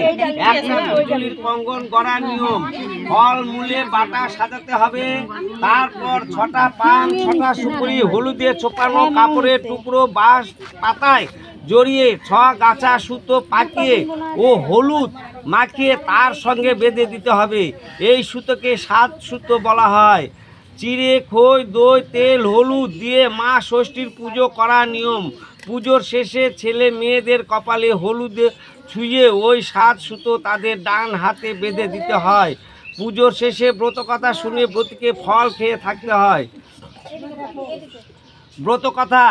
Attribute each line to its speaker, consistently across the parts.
Speaker 1: একটা পুজলির কঙ্গন গড়া নিয়ম। ফল মূলে বাটা সাজাতে হবে। তারপর 6টা পান, 6টা সুপুরি, হলুদে ছোপানো কাপড়ের টুকরো বাঁশ পাতায় জড়িয়ে 6 গাছা সুতো পাকিয়ে ও হলুদ মাখিয়ে তার সঙ্গে বেঁধে দিতে হবে। এই সুতোকে 7 সুতো বলা হয়। চিড়ে, খই, দই, তেল, হলুদ দিয়ে মা ষষ্ঠীর পুজো করা নিয়ম। পুজোর শেষে ছেলে মেয়েদের কপালে হলুদে ছুঁয়ে ওই 7 সুতো তাদের ডান হাতে বেঁধে দিতে হয়। পুজোর শেষে ব্রতকথা শুনে ব্রতীকে ফল খেয়ে থাকতে হয়। ব্রতকথা: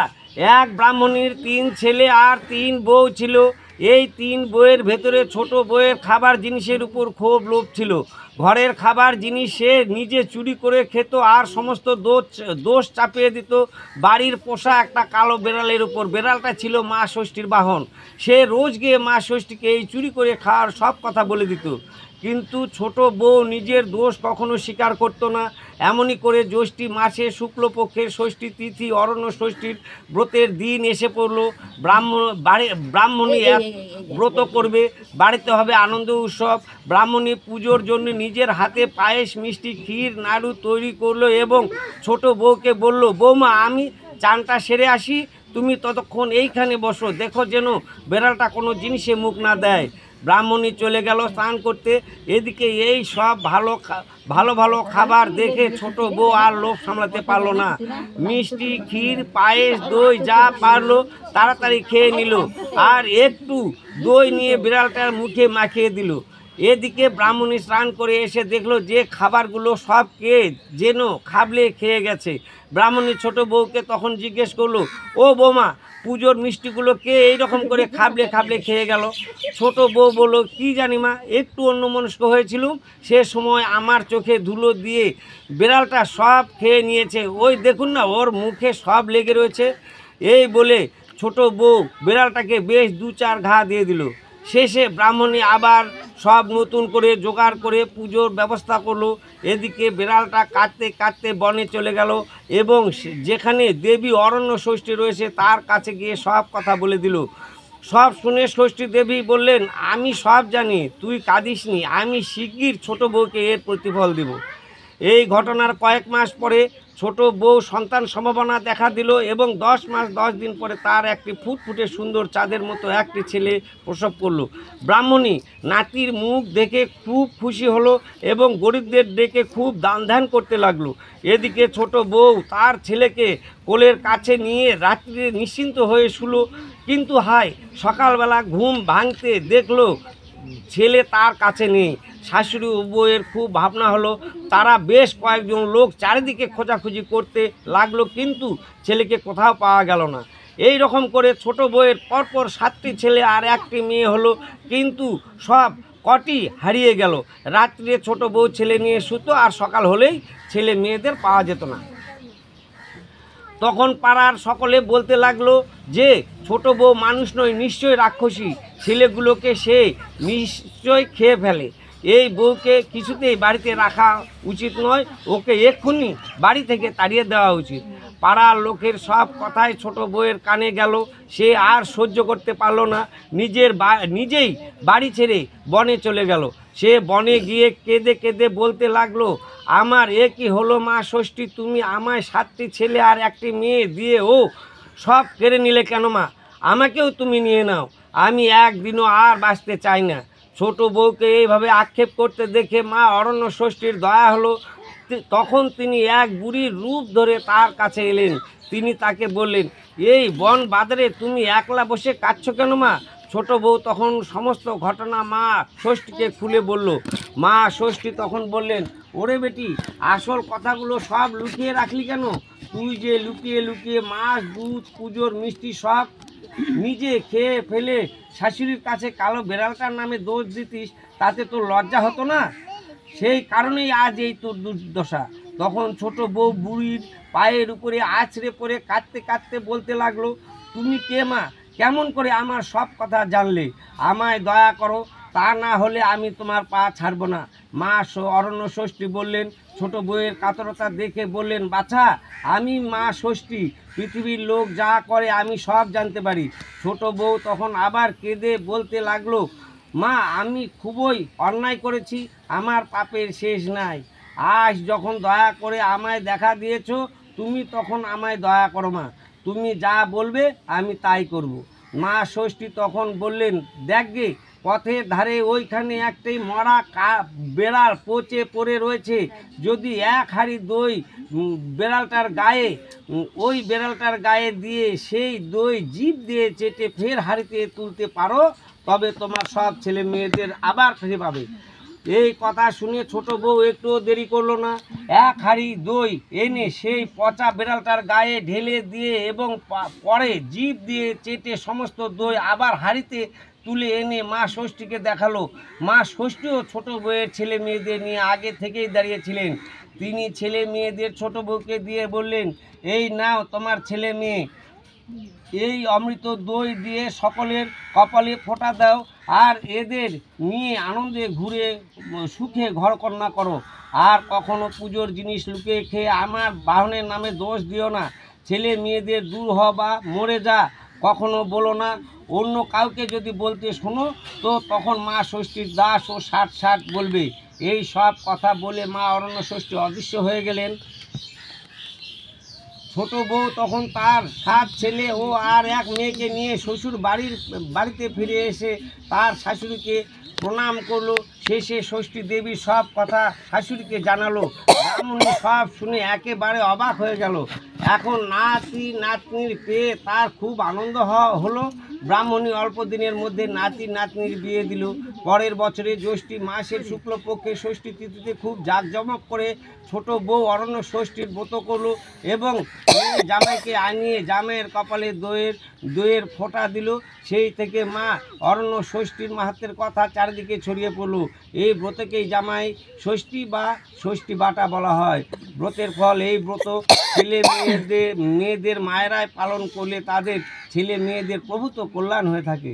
Speaker 1: এক ব্রাহ্মণীর 3 ছেলে আর 3 বউ ছিল। এই 3 বউয়ের ভেতরে ছোট বউয়ের খাবার জিনিসের উপর খুব লোভ ছিল। ঘরের খাবার জিনিস সে নিজে চুরি করে খেত আর সমস্ত দোষ চাপিয়ে দিত বাড়ির পোষা একটা কালো বেড়ালের উপর। বেড়ালটা ছিল মা ষষ্ঠীর বাহন। সে রোজ গিয়ে মা ষষ্ঠীকে এই চুরি করে খাওয়ার সব কথা বলে দিত। কিন্তু ছোট বউ নিজের দোষ কখনো স্বীকার করত না। এমনই করে জ্যৈষ্ঠী মাসে শুক্লপক্ষের ষষ্ঠী তিথি অরণ্য ষষ্ঠীর ব্রতের দিন এসে পড়ল। ব্রাহ্মণী এক ব্রত করবে, বাড়িতে হবে আনন্দ উৎসব। ব্রাহ্মণী পুজোর জন্য নিজের হাতে পায়েস, মিষ্টি, ক্ষীর, নাড়ু তৈরি করলো এবং ছোট বউকে বলল, বৌমা আমি চানটা সেরে আসি, তুমি ততক্ষণ এইখানে বসো, দেখো যেন বেড়ালটা কোনো জিনিসে মুখ না দেয়। ব্রাহ্মণী চলে গেল স্নান করতে। এদিকে এই সব ভালো ভালো খাবার দেখে ছোট বউ আর লোভ সামলাতে পারলো না। মিষ্টি, ক্ষীর, পায়েস, দই যা পারলো তাড়াতাড়ি খেয়ে নিল আর একটু দই নিয়ে বিড়ালটার মুখে মাখিয়ে দিল। এদিকে ব্রাহ্মণী স্নান করে এসে দেখলো যে খাবারগুলো সব কে যেন খাবলে খেয়ে গেছে। ব্রাহ্মণী ছোট বউকে তখন জিজ্ঞেস করলো, ও বৌমা, পুজোর মিষ্টিগুলো কে এইরকম করে খাবলে খেয়ে গেল? ছোট বউ বলল, কি জানি মা, একটু অন্যমনস্ক হয়েছিলুম, সে সময় আমার চোখে ধুলো দিয়ে বিড়ালটা সব খেয়ে নিয়েছে, ওই দেখুন না ওর মুখে সব লেগে রয়েছে। এই বলে ছোট বউ বিড়ালটাকে বেশ 2-4 ঘা দিয়ে দিল। শেষে ব্রাহ্মণী আবার সব নতুন করে জোগাড় করে পুজোর ব্যবস্থা করলো। এদিকে বিড়ালটা কাঁদতে কাঁদতে বনে চলে গেল এবং যেখানে দেবী অরণ্য ষষ্ঠী রয়েছে তার কাছে গিয়ে সব কথা বলে দিল। সব শুনে ষষ্ঠী দেবী বললেন, আমি সব জানি, তুই কাঁদিসনি, আমি শিগগির ছোট বউকে এর প্রতিফল দেব। এই ঘটনার কয়েক মাস পরে ছোট বউ সন্তান সম্ভাবনা দেখা দিল এবং 10 মাস 10 দিন পরে তার একটি ফুটফুটে সুন্দর চাঁদের মতো একটি ছেলে প্রসব করল। ব্রাহ্মণী নাতির মুখ দেখে খুব খুশি হলো এবং গরিবদের ডেকে খুব দান ধ্যান করতে লাগলো। এদিকে ছোট বউ তার ছেলেকে কোলের কাছে নিয়ে রাত্রিরে নিশ্চিন্ত হয়ে শুলো। কিন্তু হায়, সকালবেলা ঘুম ভাঙতে দেখলো ছেলে তার কাছে নেই। শাশুড়ি ও বউয়ের খুব ভাবনা হলো। তারা বেশ কয়েকজন লোক চারিদিকে খোঁজাখুঁজি করতে লাগলো, কিন্তু ছেলেকে কোথাও পাওয়া গেল না। এই রকম করে ছোট বউয়ের পরপর 7টি ছেলে আর 1টি মেয়ে হলো, কিন্তু সব কটি হারিয়ে গেল। রাত্রে ছোট বউ ছেলে নিয়ে শুতো আর সকাল হলেই ছেলে মেয়েদের পাওয়া যেত না। তখন পাড়ার সকলে বলতে লাগলো যে ছোট বউ মানুষ নয়, নিশ্চয়ই রাক্ষসী, ছেলেগুলোকে সে নিশ্চয় খেয়ে ফেলে। এই বউকে কিছুতেই বাড়িতে রাখা উচিত নয়, ওকে এক্ষুনি বাড়ি থেকে তাড়িয়ে দেওয়া উচিত। পাড়ার লোকের সব কথাই ছোট বউয়ের কানে গেল। সে আর সহ্য করতে পারল না, নিজেই বাড়ি ছেড়ে বনে চলে গেল। সে বনে গিয়ে কেঁদে কেঁদে বলতে লাগলো, আমার এ কি হলো মা ষষ্ঠী, তুমি আমায় 7টি ছেলে আর 1টি মেয়ে দিয়ে ও সব কেড়ে নিলে কেন মা? আমাকেও তুমি নিয়ে নাও, আমি একদিনও আর বাঁচতে চাই না। ছোট বউকে এইভাবে আক্ষেপ করতে দেখে মা অরণ্য ষষ্ঠীর দয়া হলো। তখন তিনি এক বুড়ির রূপ ধরে তার কাছে এলেন। তিনি তাকে বললেন, এই বন বাজারে তুমি একলা বসে কাঁদছো কেন মা? ছোট বউ তখন সমস্ত ঘটনা মা ষষ্ঠীকে খুলে বলল। মা ষষ্ঠী তখন বললেন, ওরে বেটি, আসল কথাগুলো সব লুকিয়ে রাখলি কেন? তুই যে লুকিয়ে লুকিয়ে মাছ, দুধ, পুজোর মিষ্টি সব নিজে খেয়ে ফেলে শাশুড়ির কাছে কালো বেড়ালটার নামে দোষ দিতিস, তাতে তোর লজ্জা হতো না? সেই কারণেই আজ এই তোর দুর্দশা। তখন ছোট বউ বুড়ির পায়ের উপরে আছড়ে পড়ে কাঁদতে কাঁদতে বলতে লাগলো, তুমি কে মা? কেমন করে আমার সব কথা জানলে? আমায় দয়া করো, তা না হলে আমি তোমার পা ছাড়ব না। মা অরণ্য ষষ্ঠী বললেন। ছোট বউয়ের কাতরতা দেখে বললেন, বাছা, আমি মা ষষ্ঠী, পৃথিবীর লোক যা করে আমি সব জানতে পারি। ছোট বউ তখন আবার কেঁদে বলতে লাগলো, মা আমি খুবই অন্যায় করেছি, আমার পাপের শেষ নাই। আজ যখন দয়া করে আমায় দেখা দিয়েছো, তুমি তখন আমায় দয়া করো মা, তুমি যা বলবে আমি তাই করব। মা ষষ্ঠী তখন বললেন, দেখ গে, পথের ধারে ওইখানে একটাই মরা বেড়াল পচে পড়ে রয়েছে। যদি এক হাঁড়ি দই বেড়ালটার গায়ে ওই বেড়ালটার গায়ে দিয়ে সেই দই জিভ দিয়ে চেটে ফের হাঁড়িতে তুলতে পারো, তবে তোমার সব ছেলে মেয়েদের আবার ফিরে পাবে। এই কথা শুনে ছোট বউ একটুও দেরি করলো না, এক হাঁড়ি দই এনে সেই পচা বেড়ালটার গায়ে ঢেলে দিয়ে এবং পরে জিভ দিয়ে চেটে সমস্ত দই আবার হাঁড়িতে তুলে এনে মা ষষ্ঠীকে দেখালো। মা ষষ্ঠীও ছোট বউয়ের ছেলে মেয়েদের নিয়ে আগে থেকেই দাঁড়িয়েছিলেন। তিনি ছেলে মেয়েদের ছোট বউকে দিয়ে বললেন, এই নাও তোমার ছেলে মেয়ে, এই অমৃত দই দিয়ে সকলের কপালে ফোঁটা দাও, আর এদের নিয়ে আনন্দে ঘুরে সুখে ঘরকন্যা করো। আর কখনো পুজোর জিনিস লুকিয়ে খেয়ে আমার বাহনের নামে দোষ দিও না। ছেলে মেয়েদের দূর হ বা মরে যা কখনো বলো না। অন্য কাউকে যদি বলতে শোনো তো তখন মা ষষ্ঠীর দাস ও ষাট ষাট বলবে। এই সব কথা বলে মা অরণ্য ষষ্ঠী অদৃশ্য হয়ে গেলেন। ছোট বউ তখন তার 7 ছেলে ও আর এক মেয়েকে নিয়ে শ্বশুর বাড়িতে ফিরে এসে তার শাশুড়িকে প্রণাম করলো। শেষে ষষ্ঠী দেবী সব কথা শাশুড়িকে জানালো। ব্রাহ্মণী সব শুনে একেবারে অবাক হয়ে গেল। এখন নাতি নাতনির পেয়ে তার খুব আনন্দ হলো। ব্রাহ্মণী অল্প দিনের মধ্যে নাতি নাতনির বিয়ে দিল। পরের বছরে জ্যৈষ্ঠী মাসের শুক্লপক্ষে ষষ্ঠী তিথিতে খুব জাঁকজমক করে ছোট বউ অরণ্য ষষ্ঠীর ব্রত করলো এবং জামাইকে আনিয়ে জামাইয়ের কপালে দইয়ের ফোঁটা দিল। সেই থেকে মা অরণ্য ষষ্ঠীর মাহাত্ম্যের কথা চারিদিকে ছড়িয়ে পড়ল। এই ব্রতকেই জামাই ষষ্ঠী বা ষষ্ঠী বাটা বলা হয়। ব্রতের ফল এই ব্রত ছেলে মেয়েদের মায়েরাই পালন করলে তাদের ছেলে মেয়েদের প্রভূত কল্যাণ হয়ে থাকে।